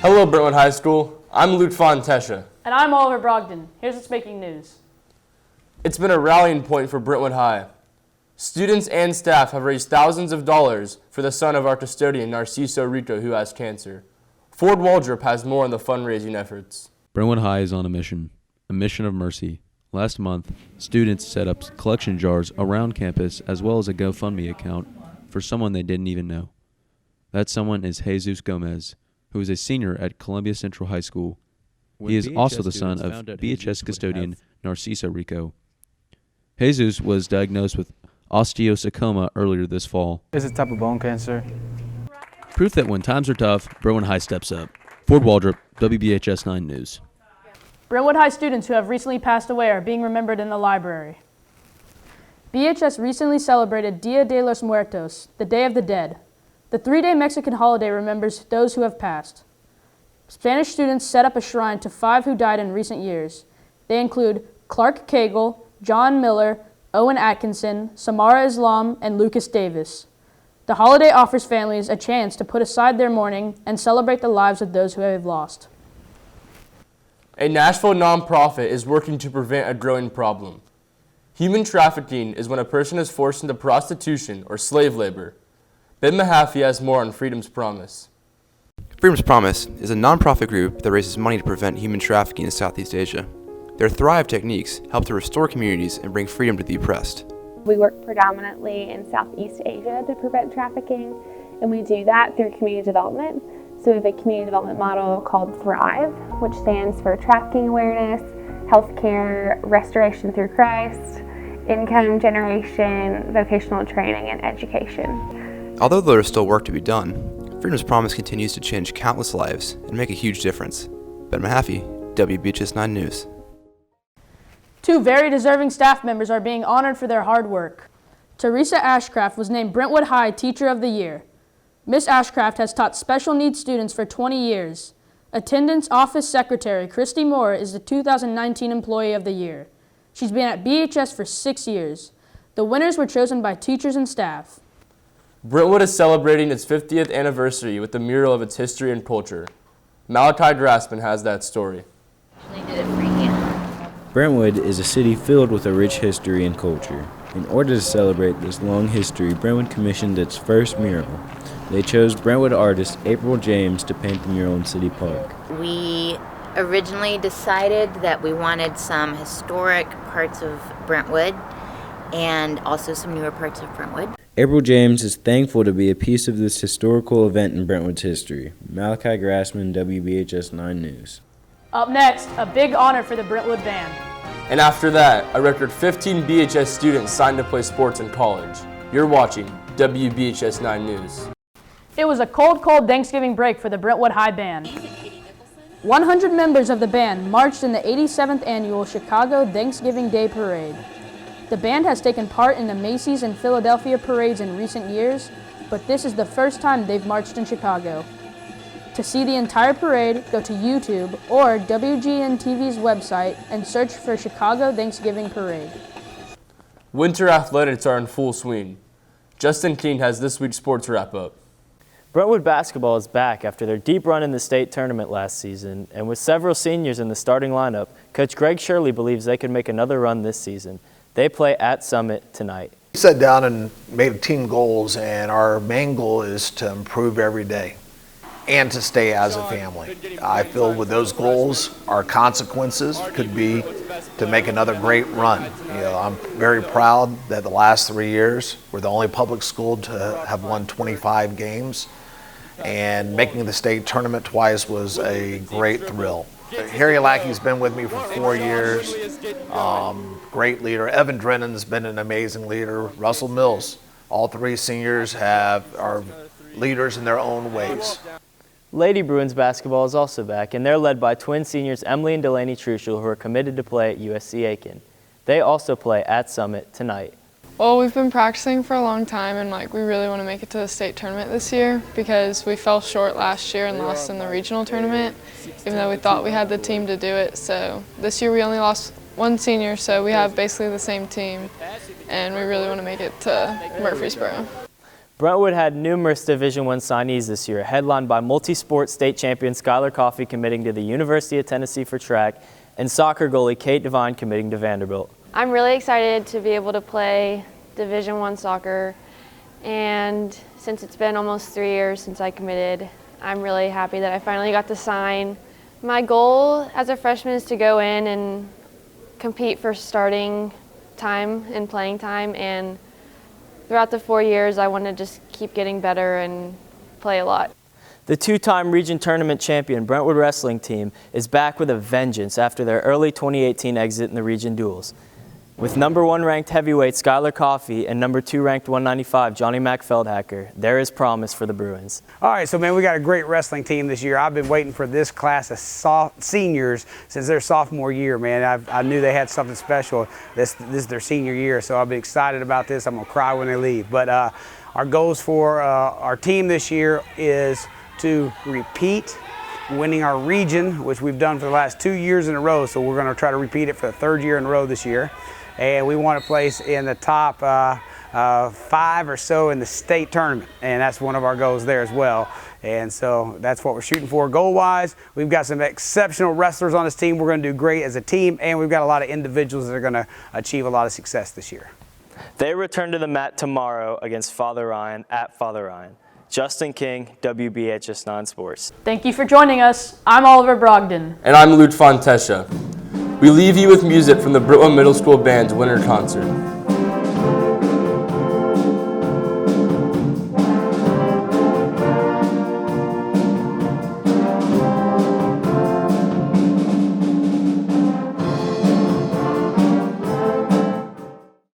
Hello, Brentwood High School. I'm Luke Fontechia. And I'm Oliver Brogdon. Here's what's making news. It's been a rallying point for Brentwood High. Students and staff have raised thousands of dollars for the son of our custodian, Narciso Rico, who has cancer. Ford Waldrop has more on the fundraising efforts. Brentwood High is on a mission of mercy. Last month, students set up collection jars around campus as well as a GoFundMe account for someone they didn't even know. That someone is Jesus Gomez, who is a senior at Columbia Central High School. He is also the son of BHS custodian Narciso Rico. Jesus was diagnosed with osteosarcoma earlier this fall. It's a type of bone cancer. Proof that when times are tough, Brentwood High steps up. Ford Waldrop, WBHS9 News. Brentwood High students who have recently passed away are being remembered in the library. BHS recently celebrated Dia de los Muertos, the Day of the Dead. The 3-day Mexican holiday remembers those who have passed. Spanish students set up a shrine to 5 who died in recent years. They include Clark Cagle, John Miller, Owen Atkinson, Samara Islam, and Lucas Davis. The holiday offers families a chance to put aside their mourning and celebrate the lives of those who have lost. A Nashville nonprofit is working to prevent a growing problem. Human trafficking is when a person is forced into prostitution or slave labor. Ben Mahaffey has more on Freedom's Promise. Freedom's Promise is a nonprofit group that raises money to prevent human trafficking in Southeast Asia. Their Thrive techniques help to restore communities and bring freedom to the oppressed. We work predominantly in Southeast Asia to prevent trafficking, and we do that through community development. So we have a community development model called Thrive, which stands for trafficking awareness, healthcare, restoration through Christ, income generation, vocational training, and education. Although there is still work to be done, Freedom's Promise continues to change countless lives and make a huge difference. Ben Mahaffey, WBHS9 News. 2 very deserving staff members are being honored for their hard work. Teresa Ashcraft was named Brentwood High Teacher of the Year. Miss Ashcraft has taught special needs students for 20 years. Attendance Office Secretary Christy Moore is the 2019 Employee of the Year. She's been at BHS for 6 years. The winners were chosen by teachers and staff. Brentwood is celebrating its 50th anniversary with the mural of its history and culture. Malachi Grassman has that story. They did it freehand. Brentwood is a city filled with a rich history and culture. In order to celebrate this long history, Brentwood commissioned its first mural. They chose Brentwood artist April James to paint the mural in City Park. We originally decided that we wanted some historic parts of Brentwood and also some newer parts of Brentwood. April James is thankful to be a piece of this historical event in Brentwood's history. Malachi Grassman, WBHS9 News. Up next, a big honor for the Brentwood Band. And after that, a record 15 BHS students signed to play sports in college. You're watching WBHS9 News. It was a cold Thanksgiving break for the Brentwood High Band. 100 members of the band marched in the 87th annual Chicago Thanksgiving Day Parade. The band has taken part in the Macy's and Philadelphia parades in recent years, but this is the first time they've marched in Chicago. To see the entire parade, go to YouTube or WGN-TV's website and search for Chicago Thanksgiving Parade. Winter athletics are in full swing. Justin King has this week's sports wrap-up. Brentwood basketball is back after their deep run in the state tournament last season, and with several seniors in the starting lineup, Coach Greg Shirley believes they can make another run this season. They play at Summit tonight. We sat down and made team goals, and our main goal is to improve every day and to stay as a family. I feel with those goals, our consequences could be to make another great run. I'm very proud that the last 3 years we're the only public school to have won 25 games, and making the state tournament twice was a great thrill. Harry Lackey's been with me for 4 years. Great leader. Evan Drennan's been an amazing leader. Russell Mills. All 3 seniors are leaders in their own ways. Lady Bruins basketball is also back, and they're led by twin seniors Emily and Delaney Trushel, who are committed to play at USC Aiken. They also play at Summit tonight. Well, we've been practicing for a long time, and we really want to make it to the state tournament this year because we fell short last year and lost in the regional tournament, even though we thought we had the team to do it. So this year we only lost 1 senior, so we have basically the same team, and we really want to make it to Murfreesboro. Brentwood had numerous Division I signees this year, headlined by multi-sport state champion Skylar Coffey committing to the University of Tennessee for track, and soccer goalie Kate Devine committing to Vanderbilt. I'm really excited to be able to play Division I soccer, and since it's been almost 3 years since I committed, I'm really happy that I finally got to sign. My goal as a freshman is to go in and compete for starting time and playing time, and throughout the 4 years I want to just keep getting better and play a lot. The two-time region tournament champion Brentwood wrestling team is back with a vengeance after their early 2018 exit in the region duels. With number 1 ranked heavyweight Skylar Coffey and number 2 ranked 195 Johnny McFeldhacker, there is promise for the Bruins. All right, so man, we got a great wrestling team this year. I've been waiting for this class of seniors since their sophomore year, man. I knew they had something special. This is their senior year, so I'll be excited about this. I'm gonna cry when they leave. But our goals for our team this year is to repeat winning our region, which we've done for the last 2 years in a row. So we're gonna try to repeat it for the 3rd year in a row this year. And we want to place in the top 5 or so in the state tournament, and that's one of our goals there as well. And so that's what we're shooting for goal-wise. We've got some exceptional wrestlers on this team. We're going to do great as a team, and we've got a lot of individuals that are going to achieve a lot of success this year. They return to the mat tomorrow against Father Ryan at Father Ryan. Justin King, WBHS9 Sports. Thank you for joining us. I'm Oliver Brogdon. And I'm Luke Fontechia. We leave you with music from the Brentwood Middle School Band's winter concert.